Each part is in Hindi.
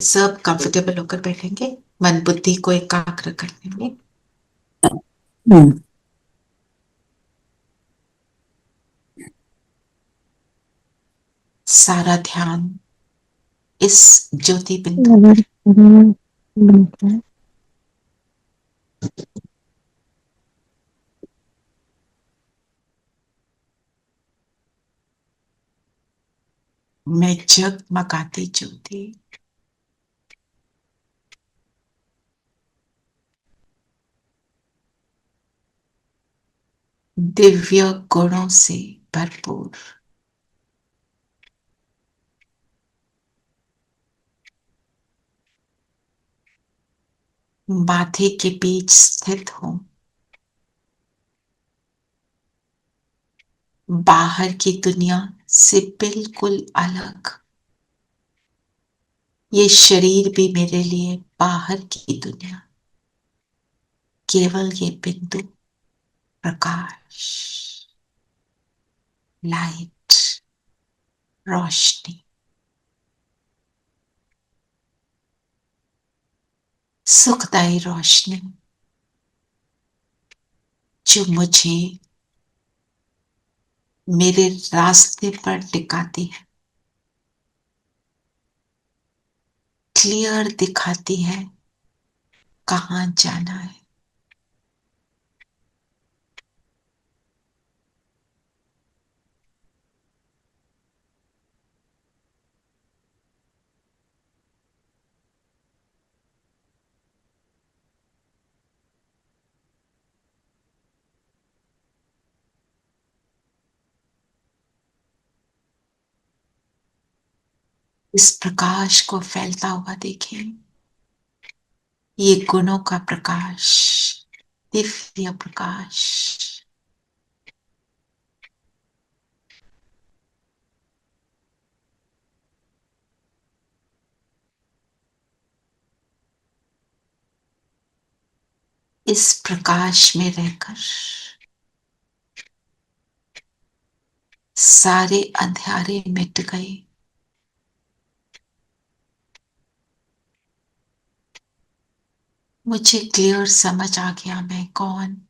सब कंफर्टेबल होकर बैठेंगे। मन बुद्धि को एकाग्र कर लेंगे। हम्म। सारा ध्यान इस ज्योति बिंदु अगर पर। बिल्कुल। मैं जगमगाती ज्योति दिव्य गुणों से भरपूर माथे के बीच स्थित हूं। बाहर की दुनिया से बिल्कुल अलग। ये शरीर भी मेरे लिए बाहर की दुनिया। केवल ये बिंदु प्रकाश, लाइट, रोशनी, सुखदायी रोशनी जो मुझे मेरे रास्ते पर टिकाती है, क्लियर दिखाती है कहाँ जाना है। इस प्रकाश को फैलता हुआ देखिए। ये गुणों का प्रकाश, दिव्य प्रकाश। इस प्रकाश में रहकर सारे अंधियारे मिट गए। मुझे क्लियर समझ आ गया मैं कौन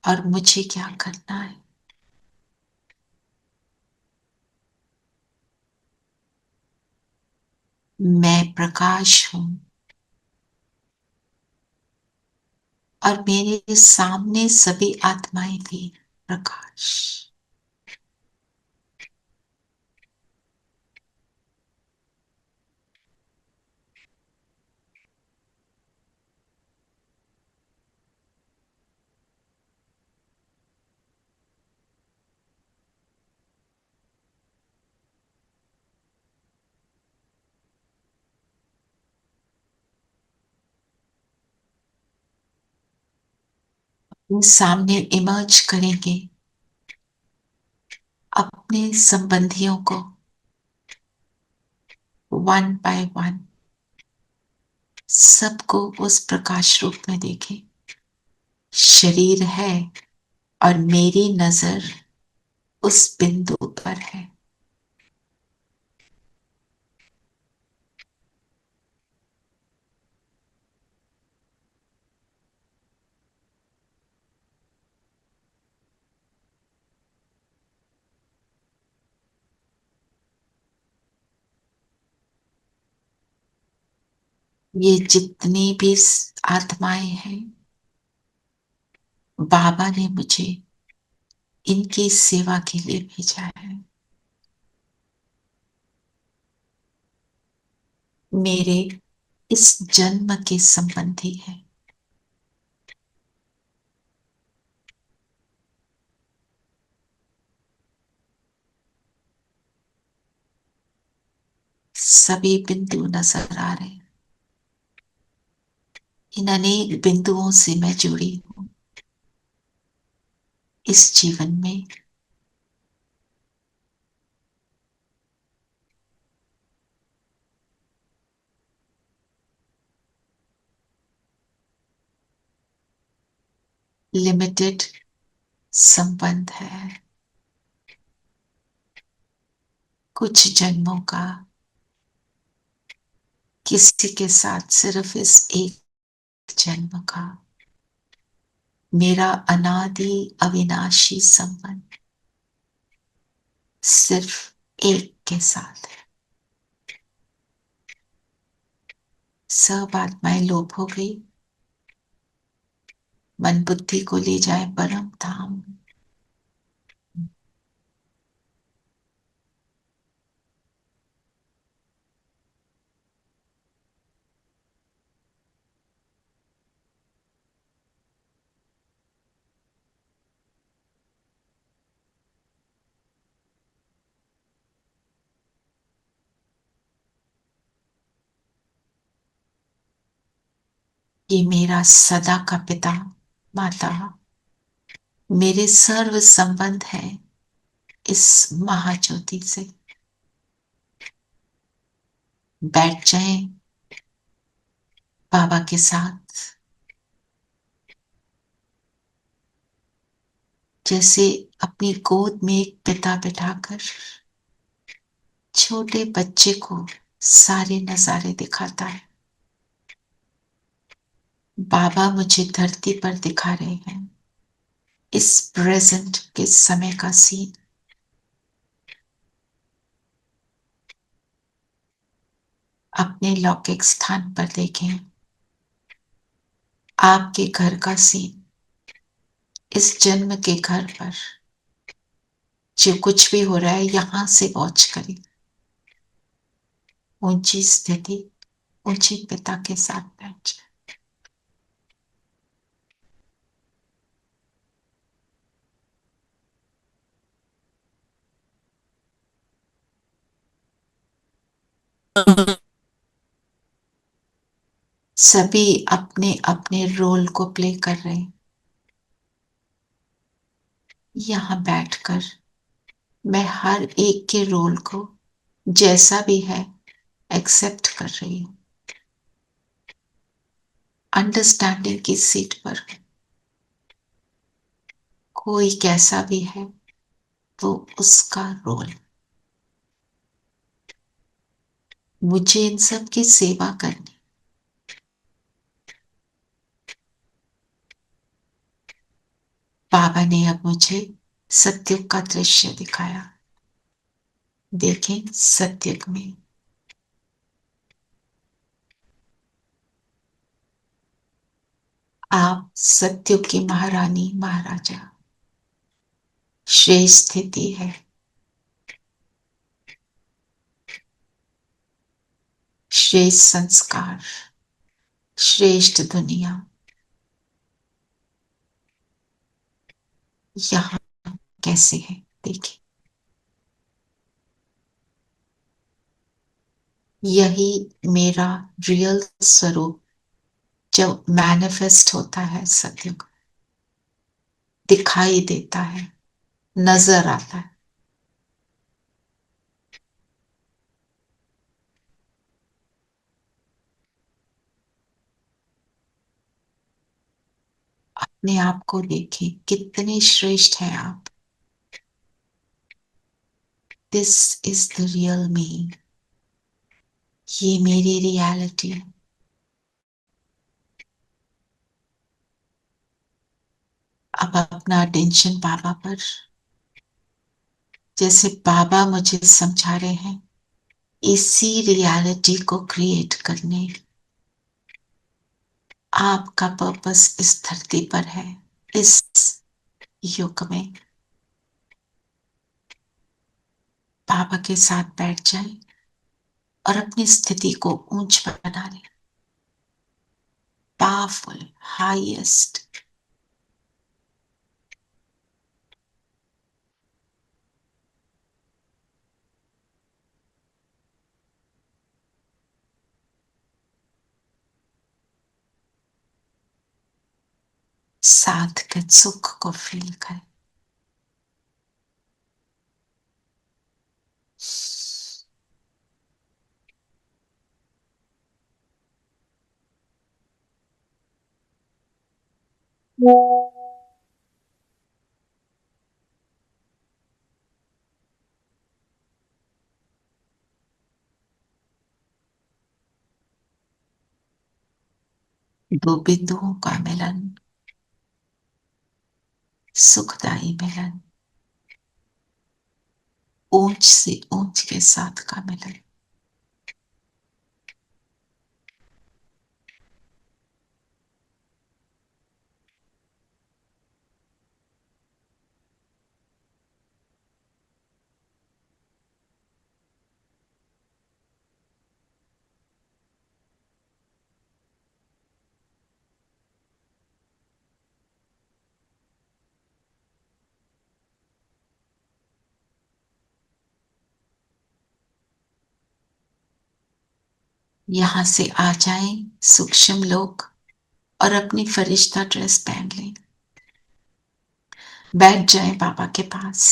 और मुझे क्या करना है। मैं प्रकाश हूं और मेरे सामने सभी आत्माएं भी प्रकाश। सामने इमर्ज करेंगे अपने संबंधियों को, वन बाय वन सबको उस प्रकाश रूप में देखें। शरीर है और मेरी नजर उस बिंदु पर है। ये जितनी भी आत्माएं हैं, बाबा ने मुझे इनकी सेवा के लिए भेजा है। मेरे इस जन्म के संबंधी है। सभी बिंदु नजर आ रहे हैं। इन अनेक बिंदुओं से मैं जुड़ी हूं इस जीवन में। लिमिटेड संबंध है, कुछ जन्मों का। किसी के साथ सिर्फ इस एक जन्म का मेरा अनादि अविनाशी संबंध सिर्फ एक के साथ है। सब आत्माएं लोप हो गई, मन बुद्धि को ले जाए परम धाम। ये मेरा सदा का पिता माता मेरे सर्व संबंध है इस महाज्योति से। बैठ जाएं बाबा के साथ, जैसे अपनी गोद में एक पिता बिठाकर छोटे बच्चे को सारे नजारे दिखाता है। बाबा मुझे धरती पर दिखा रहे हैं इस प्रेजेंट के समय का सीन। अपने लौकिक स्थान पर देखें आपके घर का सीन। इस जन्म के घर पर जो कुछ भी हो रहा है यहां से वॉच करें। ऊंची स्थिति, ऊंचे पिता के साथ बैठ जाए। सभी अपने अपने रोल को प्ले कर रहे हैं। यहां बैठकर मैं हर एक के रोल को जैसा भी है एक्सेप्ट कर रही हूं। अंडरस्टैंडिंग की सीट पर कोई कैसा भी है तो उसका रोल। मुझे इन सब की सेवा करनी। बाबा ने अब मुझे सत्युग का दृश्य दिखाया। देखें सत्युग में आप सत्युग की महारानी महाराजा। श्रेष्ठ स्थिति है, श्रेष्ठ संस्कार, श्रेष्ठ दुनिया। यहां कैसे है देखिए। यही मेरा रियल स्वरूप जब मैनिफेस्ट होता है सत्युग, दिखाई देता है, नजर आता है। अपने आप को देखें कितने श्रेष्ठ हैं आप। This is the real me. ये मेरी रियलिटी। अब अपना अटेंशन बाबा पर, जैसे बाबा मुझे समझा रहे हैं इसी रियलिटी को क्रिएट करने। आपका पर्पस इस धरती पर है। इस युग में बाबा के साथ बैठ जाए और अपनी स्थिति को ऊंच बना ले। Powerful, highest. साथ के सुख को फील करें। दो बिंदुओं का मिलन, सुखदायी मिलन, ऊंच से ऊंच के साथ का मिलन। यहां से आ जाएं सूक्ष्म लोग और अपनी फरिश्ता ड्रेस पहन लें, बैठ जाएं बाबा के पास।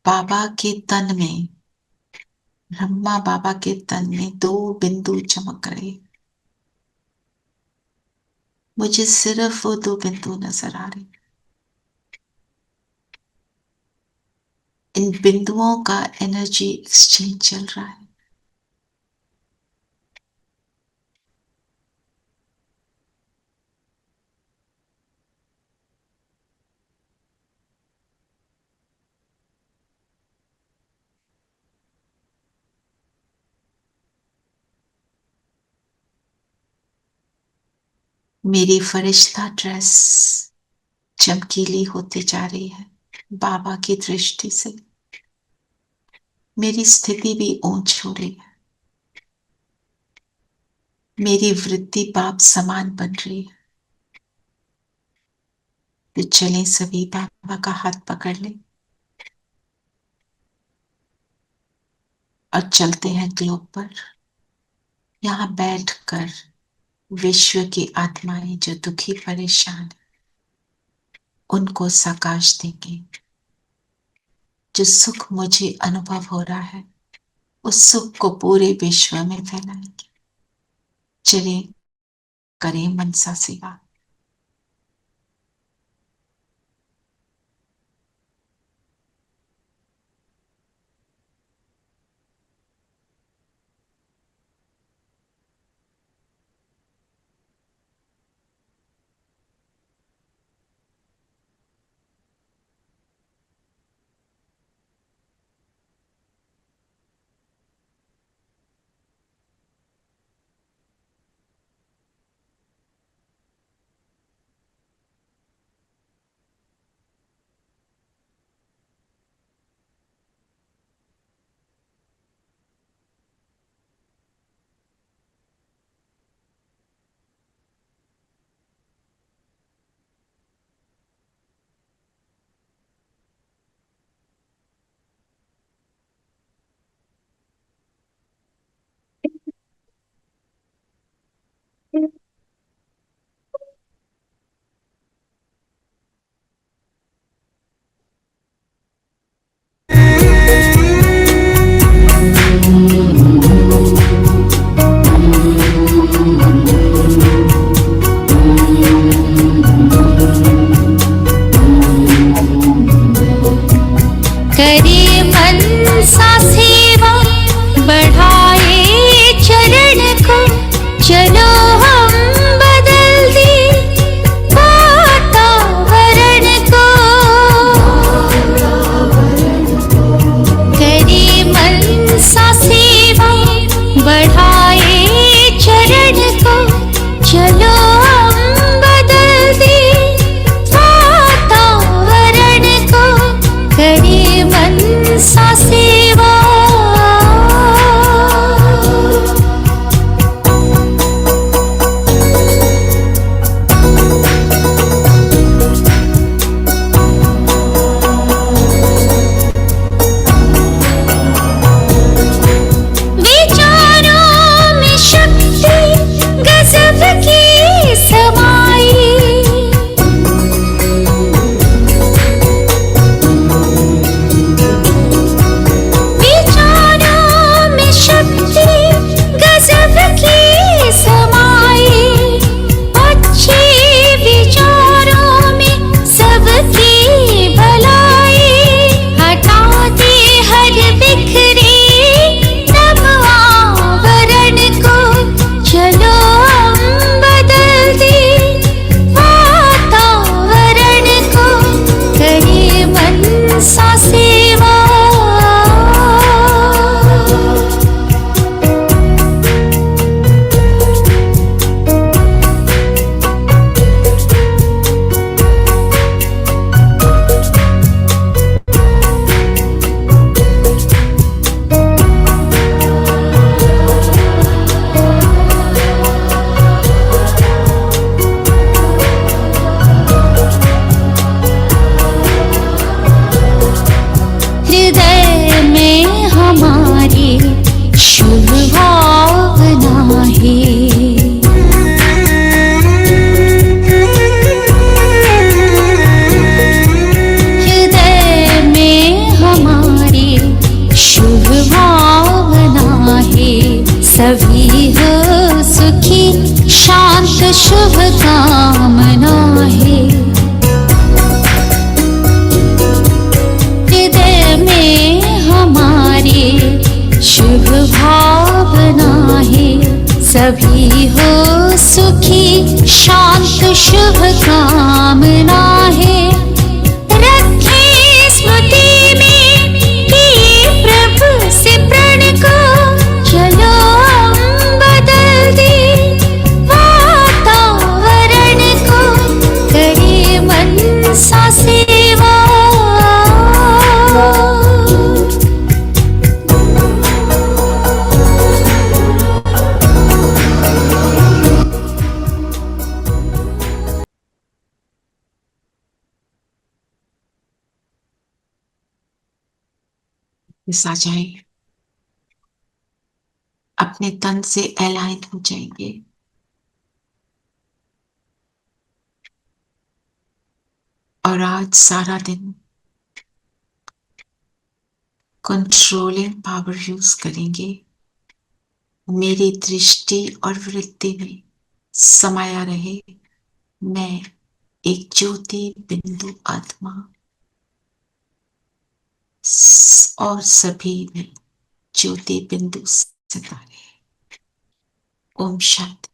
बाबा के तन में, ब्रह्मा बाबा के तन में दो बिंदु चमक रहे। मुझे सिर्फ वो दो बिंदु नजर आ रहे। इन बिंदुओं का एनर्जी एक्सचेंज चल रहा है। मेरी फरिश्ता ड्रेस चमकीली होती जा रही है बाबा की दृष्टि से। मेरी स्थिति भी ऊंच हो रही है। मेरी वृत्ति पाप समान बन रही है। तो चलें सभी बाबा का हाथ पकड़ लें और चलते हैं ग्लोब पर। यहां बैठकर विश्व की आत्माएं जो दुखी परेशान है, उनको सकाश देंगे। जो सुख मुझे अनुभव हो रहा है, उस सुख को पूरे विश्व में फैलाएंगे। चले करें मनसा सेवा। मनसा सेवा। सभी हो सुखी, शांत शुभ कामना है। रखे स्मृति में किए प्रभु से प्रण को, चलो हम बदल दे वातावरण को, करे मन सा सेवा। इस आ जाए, अपने तन से अलाइन हो जाएंगे। और आज सारा दिन कंट्रोलिंग पावर यूज करेंगे, मेरी दृष्टि और वृत्ति में समाया रहे मैं एक ज्योति बिंदु आत्मा, और सभी में ज्योति बिंदु सितारे। ओम शांति।